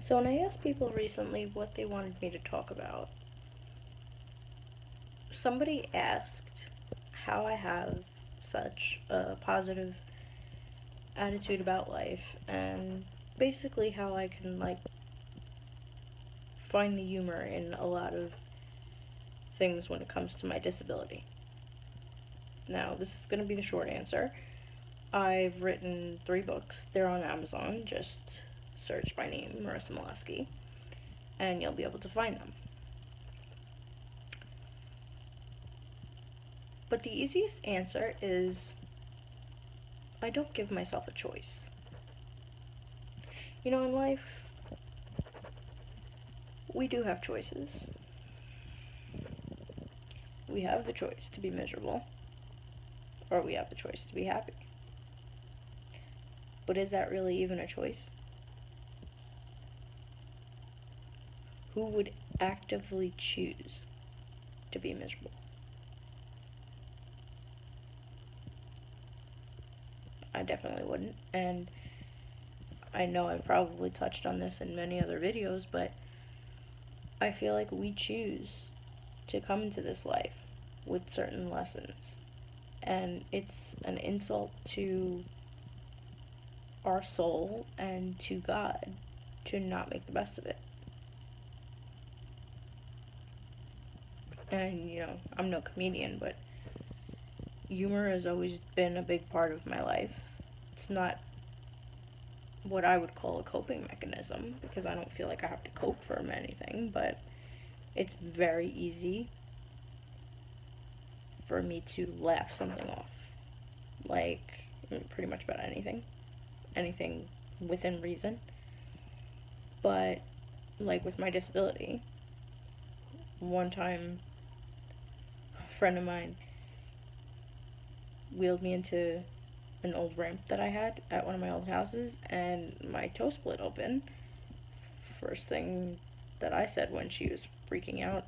So, when I asked people recently what they wanted me to talk about, somebody asked how I have such a positive attitude about life and basically how I can, find the humor in a lot of things when it comes to my disability. Now, this is going to be the short answer. I've written 3 books. They're on Amazon. Just search my name, Marissa Molesky, and you'll be able to find them. But the easiest answer is I don't give myself a choice. In life, we do have choices. We have the choice to be miserable, or we have the choice to be happy. But is that really even a choice? Who would actively choose to be miserable? I definitely wouldn't. And I know I've probably touched on this in many other videos, but I feel like we choose to come into this life with certain lessons. And it's an insult to our soul and to God to not make the best of it. And, I'm no comedian, but humor has always been a big part of my life. It's not what I would call a coping mechanism because I don't feel like I have to cope for anything, but it's very easy for me to laugh something off. Like, pretty much about anything within reason. But, like with my disability, one time a friend of mine wheeled me into an old ramp that I had at one of my old houses, and my toe split open. First thing that I said when she was freaking out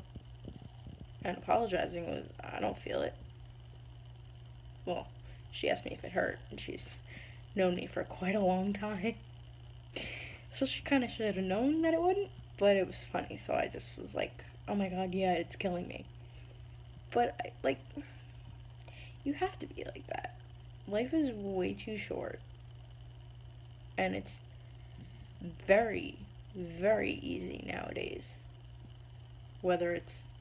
and apologizing was, I don't feel it. Well, she asked me if it hurt, and she's known me for quite a long time. So she kind of should have known that it wouldn't, but it was funny, so I just was like, oh my god, yeah, it's killing me. But, you have to be like that. Life is way too short, and it's very, very easy nowadays. Whether it's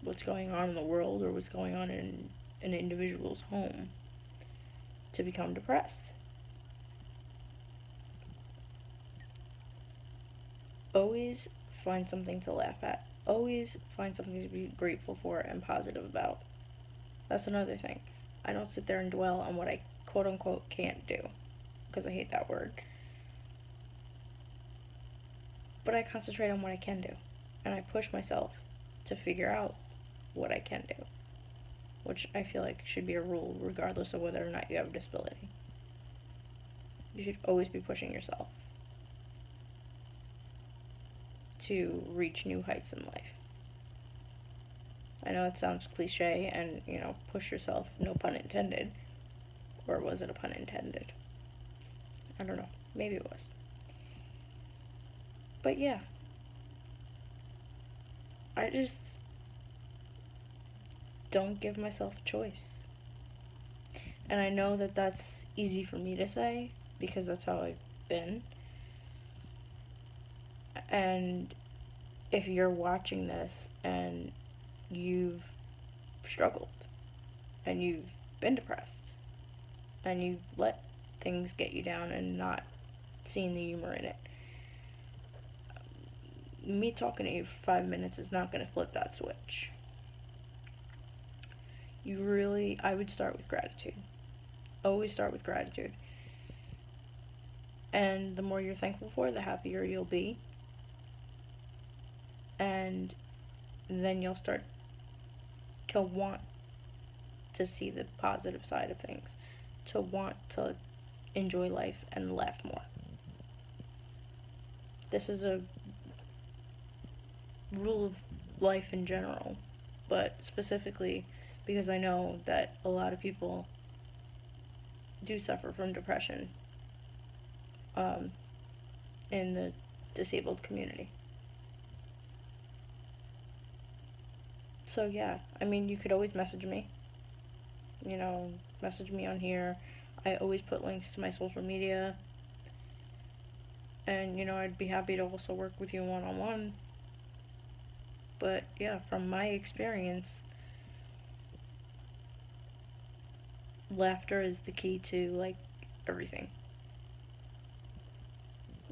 what's going on in the world or what's going on in an individual's home, to become depressed. Always find something to laugh at. Always find something to be grateful for and positive about. That's another thing. I don't sit there and dwell on what I quote unquote can't do, because I hate that word. But I concentrate on what I can do, and I push myself to figure out what I can do, which I feel like should be a rule regardless of whether or not you have a disability. You should always be pushing yourself to reach new heights in life. I know it sounds cliche and, push yourself, no pun intended. Or was it a pun intended? I don't know. Maybe it was. But yeah, I just don't give myself a choice. And I know that that's easy for me to say because that's how I've been. And if you're watching this and you've struggled and you've been depressed and you've let things get you down and not seen the humor in it, me talking to you for 5 minutes is not going to flip that switch. I would start with gratitude. Always start with gratitude. And the more you're thankful for, the happier you'll be. And then you'll start to want to see the positive side of things, to want to enjoy life and laugh more. This is a rule of life in general, but specifically because I know that a lot of people do suffer from depression in the disabled community. So yeah, I mean, you could always message me. You know, message me on here. I always put links to my social media. And, you know, I'd be happy to also work with you one on one. But yeah, from my experience, laughter is the key to, like, everything.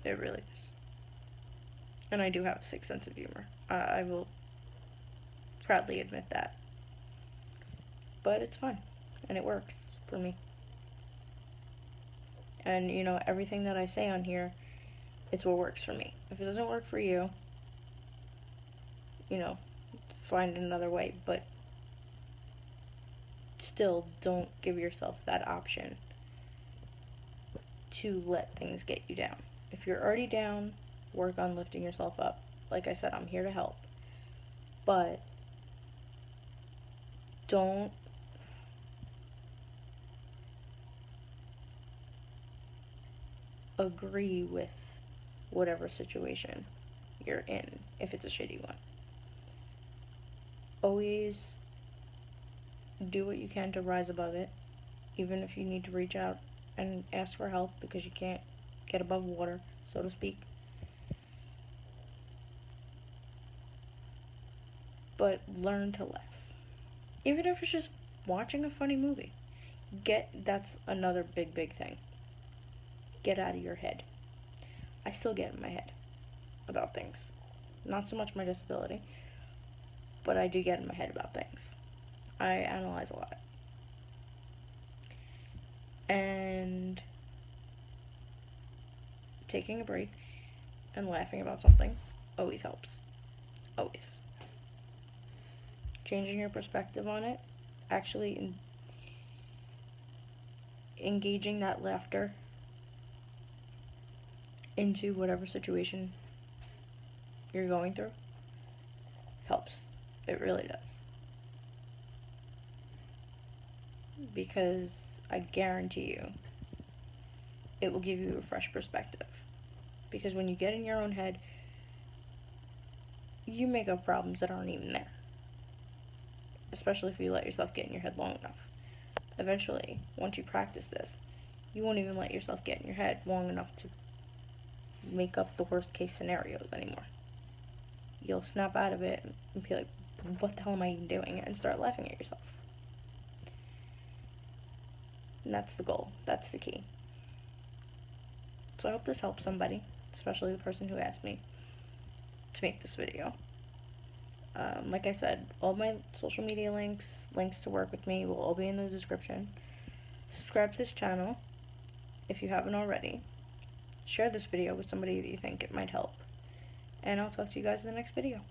It really is. And I do have a sick sense of humor. I will proudly admit that. But it's fun. And it works for me. And, you know, everything that I say on here, it's what works for me. If it doesn't work for you, you know, find another way. But still, don't give yourself that option to let things get you down. If you're already down, work on lifting yourself up. Like I said, I'm here to help. But don't agree with whatever situation you're in if it's a shitty one. Always do what you can to rise above it, even if you need to reach out and ask for help because you can't get above water, so to speak. But learn to laugh. Even if it's just watching a funny movie. That's another big thing. Get out of your head. I still get in my head about things. Not so much my disability, but I do get in my head about things. I analyze a lot. And taking a break and laughing about something always helps. Always. Changing your perspective on it, actually engaging that laughter into whatever situation you're going through helps. It really does. Because I guarantee you, it will give you a fresh perspective. Because when you get in your own head, you make up problems that aren't even there. Especially if you let yourself get in your head long enough. Eventually, once you practice this, you won't even let yourself get in your head long enough to make up the worst case scenarios anymore. You'll snap out of it and be like, what the hell am I even doing? And start laughing at yourself. And that's the goal. That's the key. So I hope this helps somebody, especially the person who asked me to make this video. Like I said, all my social media links to work with me will all be in the description. Subscribe to this channel if you haven't already. Share this video with somebody that you think it might help. And I'll talk to you guys in the next video.